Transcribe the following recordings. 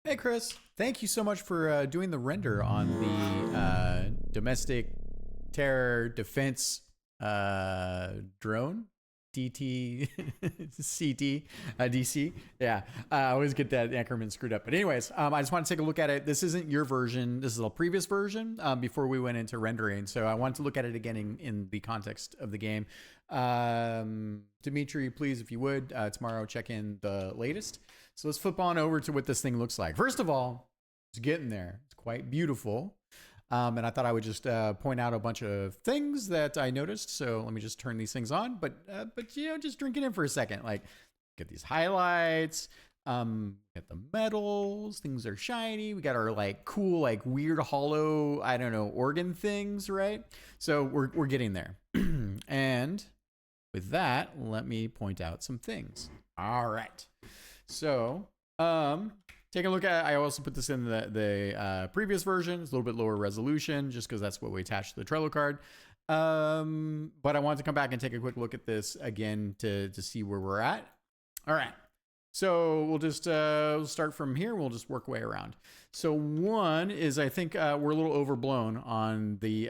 Hey, Chris. Thank you so much for doing the render on the domestic terror defense drone. DT CT DC. Yeah, I always get that acronym screwed up. But anyways, I just want to take a look at it. This isn't your version. This is a previous version before we went into rendering. So I wanted to look at it again in the context of the game. Dimitri, please, if you would, tomorrow check in the latest. So let's flip on over to what this thing looks like. First of all, it's getting there. It's quite beautiful. And I thought I would just point out a bunch of things that I noticed. So let me just turn these things on. But just drink it in for a second. Like, get these highlights. Get the metals. Things are shiny. We got our like cool, like weird hollow, I don't know, organ things, right? So we're getting there. And with that, let me point out some things. All right. So, take a look at, I also put this in the previous version. It's a little bit lower resolution just because that's what we attached to the Trello card. But I wanted to come back and take a quick look at this again to see where we're at. All right. So we'll just we'll start from here. We'll just work way around. So one is I think we're a little overblown on the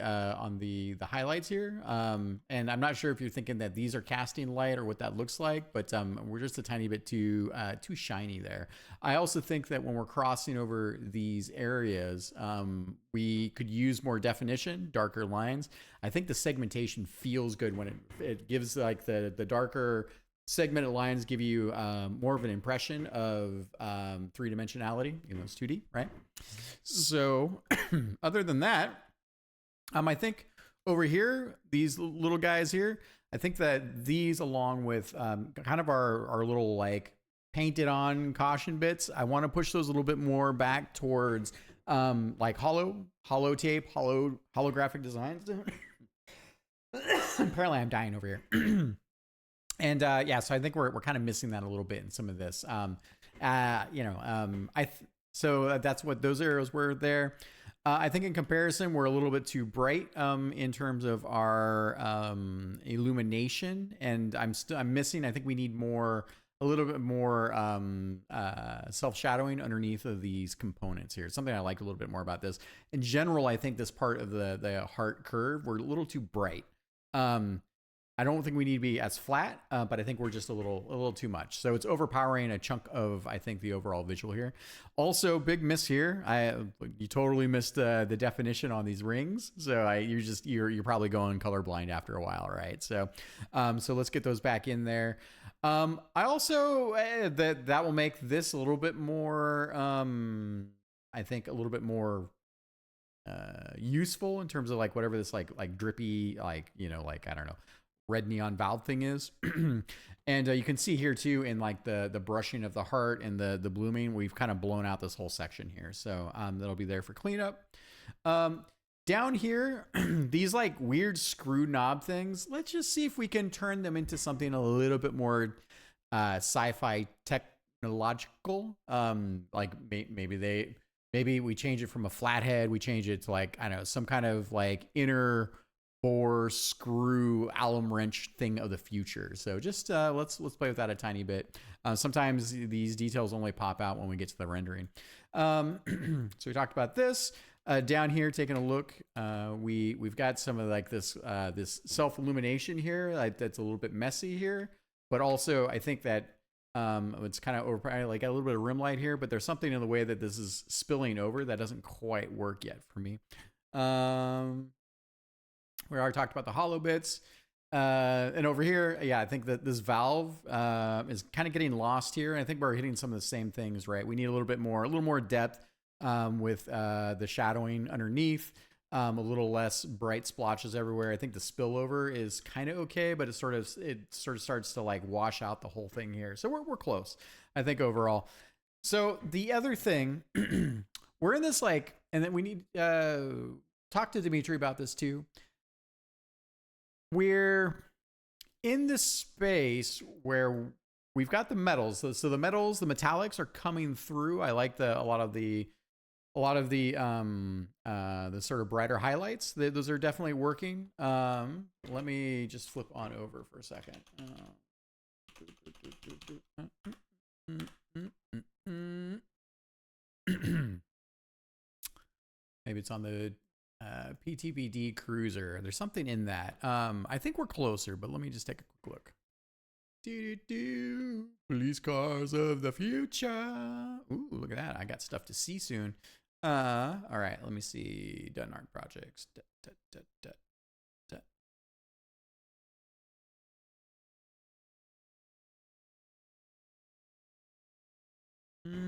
highlights here, and I'm not sure if you're thinking that these are casting light or what that looks like, but we're just a tiny bit too shiny there. I also think that when we're crossing over these areas, we could use more definition, darker lines. I think the segmentation feels good when it gives like the darker segmented lines give you more of an impression of three-dimensionality, even though it's 2D, right? So other than that, I think over here, these little guys here, I think that these along with kind of our little like painted on caution bits, I want to push those a little bit more back towards like hollow tape, holographic designs. Apparently I'm dying over here. And yeah, so I think we're kind of missing that a little bit in some of this. So that's what those arrows were there. I think in comparison, we're a little bit too bright in terms of our illumination, and I'm missing. I think we need a little bit more self-shadowing underneath of these components here. Something I like a little bit more about this. In general, I think this part of the heart curve, we're a little too bright. I don't think we need to be as flat, but I think we're just a little too much. So it's overpowering a chunk of, I think, the overall visual here. Also, big miss here. You totally missed the definition on these rings. So you're probably going colorblind after a while, right? So let's get those back in there. I also that will make this a little bit more, I think, a little bit more useful in terms of like whatever this like drippy like I don't know, red neon valve thing is. And you can see here too in like the brushing of the heart and the blooming, we've kind of blown out this whole section here. So that'll be there for cleanup. Down here, these like weird screw knob things, let's just see if we can turn them into something a little bit more sci-fi technological. Like maybe we change it from a flathead, we change it to like, I don't know, some kind of like inner bore screw Allen wrench thing of the future. So just let's play with that a tiny bit. Sometimes these details only pop out when we get to the rendering. So we talked about this. Down here, taking a look, we've got some of like this self illumination here that's a little bit messy here, but also I think that it's kind of over, like a little bit of rim light here, but there's something in the way that this is spilling over that doesn't quite work yet for me. We already talked about the hollow bits. And over here, yeah, I think that this valve is kind of getting lost here. And I think we're hitting some of the same things, right? We need a little more depth with the shadowing underneath, a little less bright splotches everywhere. I think the spillover is kind of okay, but it sort of starts to like wash out the whole thing here. So we're close, I think, overall. So the other thing, we're in this like, and then we need talk to Dimitri about this too. We're in this space where we've got the metals. So the metals, the metallics are coming through. I like a lot of the sort of brighter highlights. Those are definitely working. Let me just flip on over for a second. Maybe it's on the PTBD cruiser. There's something in that. I think we're closer, but let me just take a quick look. Police cars of the future. Ooh, look at that. I got stuff to see soon. All right, let me see. Done art projects.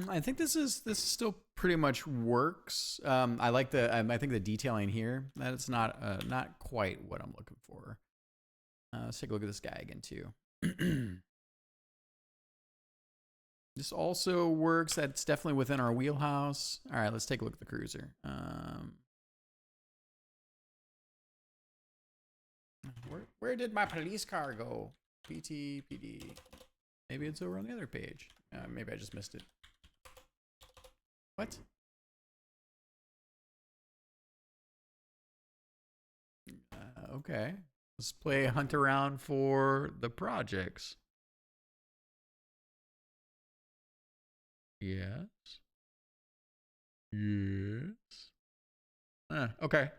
I think this still pretty much works. I like I think the detailing here. That's not quite what I'm looking for. Let's take a look at this guy again too. This also works. That's definitely within our wheelhouse. All right, let's take a look at the cruiser. Where did my police car go? PTPD. Maybe it's over on the other page. Maybe I just missed it. What? Okay. Let's play hunt around for the projects. Yes. Yes. Okay.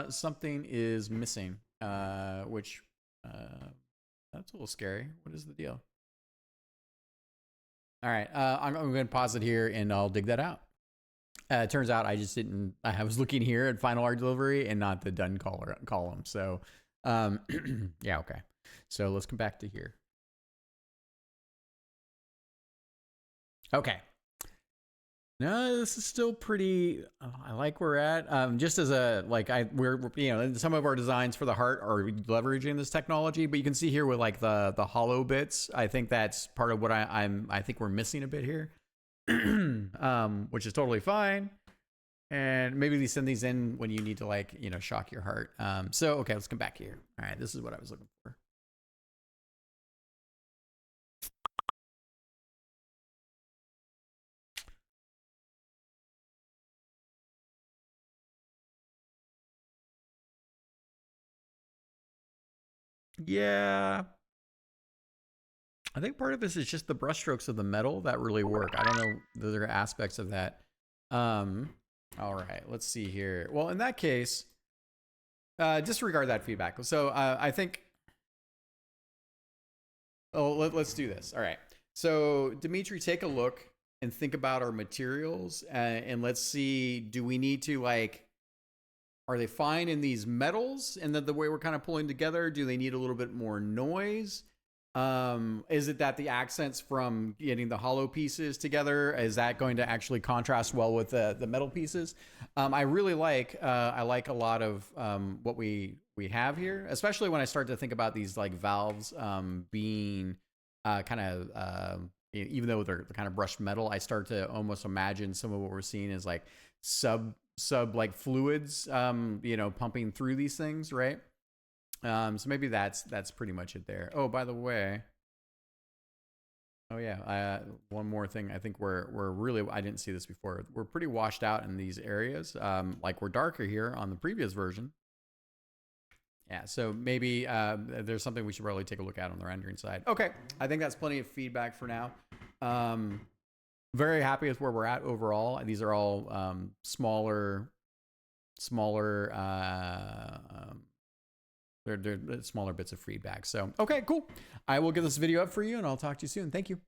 Something is missing. Which that's a little scary. What is the deal? All right. I'm going to pause it here and I'll dig that out. It turns out I just didn't. I was looking here at final art delivery and not the done column. So, yeah, okay. So let's come back to here. Okay. No, this is still pretty. I like where we're at. Just as a we're some of our designs for the heart are leveraging this technology, but you can see here with like the hollow bits. I think that's part of what I think we're missing a bit here. Which is totally fine. And maybe we send these in when you need to shock your heart. So, okay, let's come back here. All right, this is what I was looking for. Yeah. I think part of this is just the brushstrokes of the metal that really work. I don't know the other aspects of that. All right, let's see here. Well, in that case, disregard that feedback. So I think, let's do this. All right. So Dimitri, take a look and think about our materials and let's see, do we need to are they fine in these metals and the way we're kind of pulling together? Do they need a little bit more noise? Is it that the accents from getting the hollow pieces together, is that going to actually contrast well with the metal pieces? I really I like a lot of what we have here, especially when I start to think about these valves being kind of even though they're kind of brushed metal, I start to almost imagine some of what we're seeing is sub fluids pumping through these things, right? So maybe that's pretty much it there. Oh, by the way, oh yeah, one more thing. I think we're really, I didn't see this before. We're pretty washed out in these areas. We're darker here on the previous version. Yeah, so maybe there's something we should probably take a look at on the rendering side. Okay, I think that's plenty of feedback for now. Very happy with where we're at overall. These are all smaller. They're smaller bits of feedback. So, okay, cool. I will get this video up for you and I'll talk to you soon. Thank you.